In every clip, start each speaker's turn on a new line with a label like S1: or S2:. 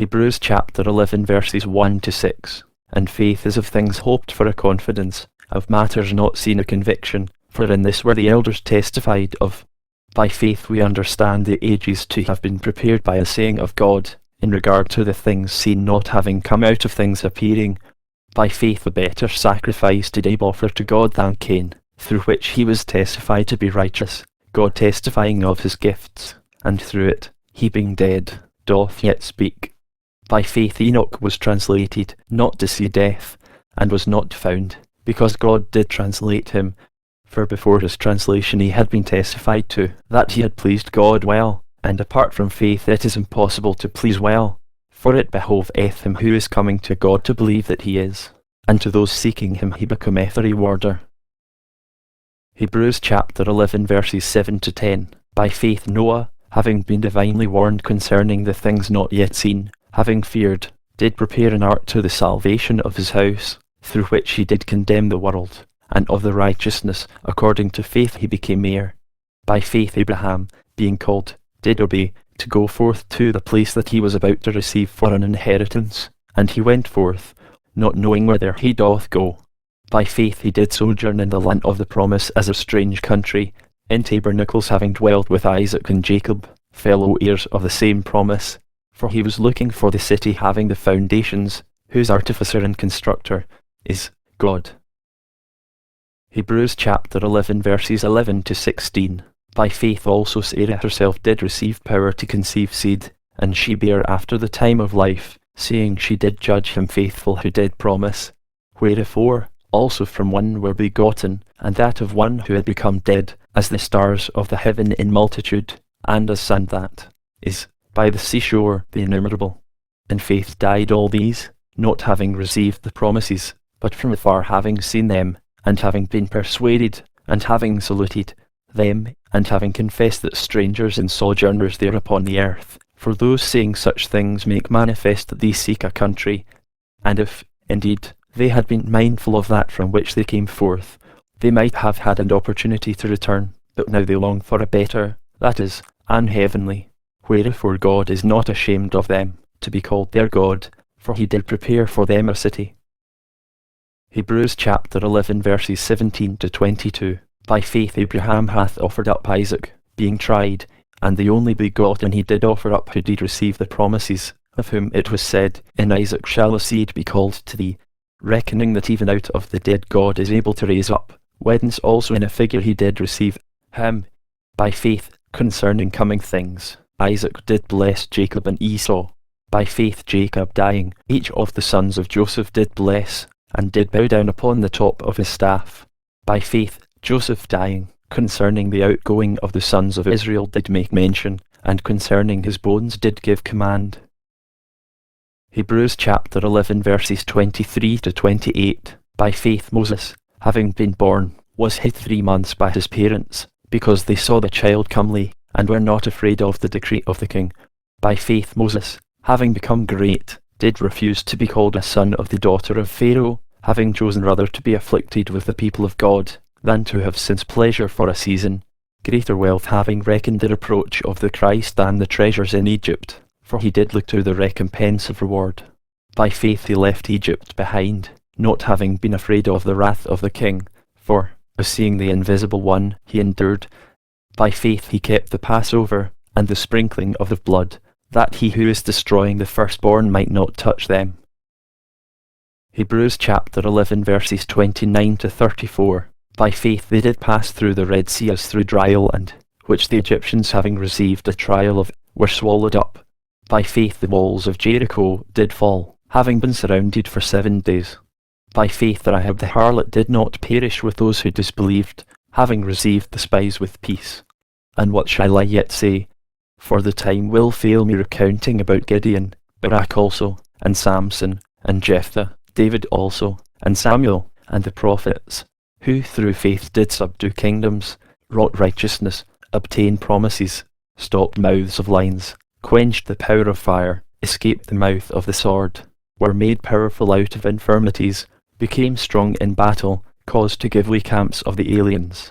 S1: Hebrews chapter 11 verses 1 to 6. And faith is of things hoped for, a confidence, of matters not seen, a conviction, for in this were the elders testified of. By faith we understand the ages to have been prepared by a saying of God, in regard to the things seen not having come out of things appearing. By faith a better sacrifice did Abel offer to God than Cain, through which he was testified to be righteous, God testifying of his gifts, and through it, he being dead, doth yet speak. By faith Enoch was translated, not to see death, and was not found, because God did translate him. For before his translation he had been testified to, that he had pleased God well, and apart from faith it is impossible to please well. For it behoveth him who is coming to God to believe that he is, and to those seeking him he becometh a rewarder. Hebrews chapter 11 verses 7 to 10. By faith Noah, having been divinely warned concerning the things not yet seen, having feared, did prepare an ark to the salvation of his house, through which he did condemn the world, and of the righteousness according to faith he became heir. By faith Abraham, being called, did obey, to go forth to the place that he was about to receive for an inheritance, and he went forth, not knowing whither he doth go. By faith he did sojourn in the land of the promise as a strange country, in tabernacles, having dwelt with Isaac and Jacob, fellow-heirs of the same promise. For he was looking for the city having the foundations, whose artificer and constructor is God. Hebrews chapter 11 verses 11 to 16. By faith also Sarah herself did receive power to conceive seed, and she bare after the time of life, seeing she did judge him faithful who did promise. Wherefore also from one were begotten, and that of one who had become dead, as the stars of the heaven in multitude, and as sand that is by the seashore the innumerable. In faith died all these, not having received the promises, but from afar having seen them, and having been persuaded, and having saluted them, and having confessed that strangers and sojourners there upon the earth. For those saying such things make manifest that they seek a country. And if, indeed, they had been mindful of that from which they came forth, they might have had an opportunity to return, but now they long for a better, that is, an heavenly. Wherefore God is not ashamed of them, to be called their God, for he did prepare for them a city. Hebrews chapter 11 verses 17 to 22. By faith Abraham hath offered up Isaac, being tried, and the only begotten he did offer up who did receive the promises, of whom it was said, in Isaac shall a seed be called to thee, reckoning that even out of the dead God is able to raise up, whence also in a figure he did receive him. By faith concerning coming things, Isaac did bless Jacob and Esau. By faith Jacob dying, each of the sons of Joseph did bless, and did bow down upon the top of his staff. By faith Joseph dying, concerning the outgoing of the sons of Israel did make mention, and concerning his bones did give command. Hebrews chapter 11 verses 23 to 28. By faith Moses, having been born, was hid 3 months by his parents, because they saw the child comely, and were not afraid of the decree of the king. By faith Moses, having become great, did refuse to be called a son of the daughter of Pharaoh, having chosen rather to be afflicted with the people of God, than to have since pleasure for a season, greater wealth having reckoned the reproach of the Christ than the treasures in Egypt, for he did look to the recompense of reward. By faith he left Egypt behind, not having been afraid of the wrath of the king, for, seeing the invisible one, he endured. By faith he kept the Passover, and the sprinkling of the blood, that he who is destroying the firstborn might not touch them. Hebrews chapter 11 verses 29 to 34. By faith they did pass through the Red Sea as through dry land, which the Egyptians having received a trial of, were swallowed up. By faith the walls of Jericho did fall, having been surrounded for 7 days. By faith Rahab the harlot did not perish with those who disbelieved, having received the spies with peace. And what shall I yet say? For the time will fail me recounting about Gideon, Barak also, and Samson, and Jephthah, David also, and Samuel, and the prophets, who through faith did subdue kingdoms, wrought righteousness, obtained promises, stopped mouths of lions, quenched the power of fire, escaped the mouth of the sword, were made powerful out of infirmities, became strong in battle, caused to give way camps of the aliens.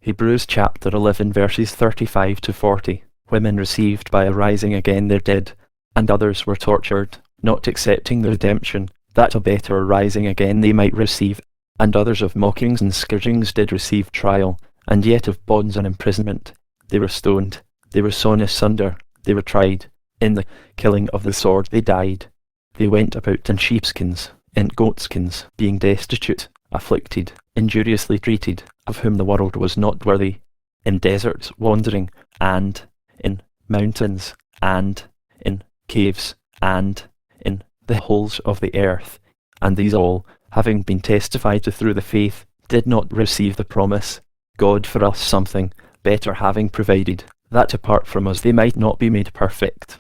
S1: Hebrews chapter 11 verses 35 to 40. Women received by arising again their dead, And others were tortured, not accepting the redemption, that a better rising again they might receive. And others of mockings and scourgings did receive trial, and yet of bonds and imprisonment. They were stoned, they were sawn asunder, they were tried. In the killing of the sword they died. They went about in sheepskins, in goatskins, being destitute, afflicted, injuriously treated, of whom the world was not worthy, in deserts wandering, and in mountains, and in caves, and in the holes of the earth. And these all, having been testified to through the faith, did not receive the promise, God for us something better having provided, that apart from us they might not be made perfect.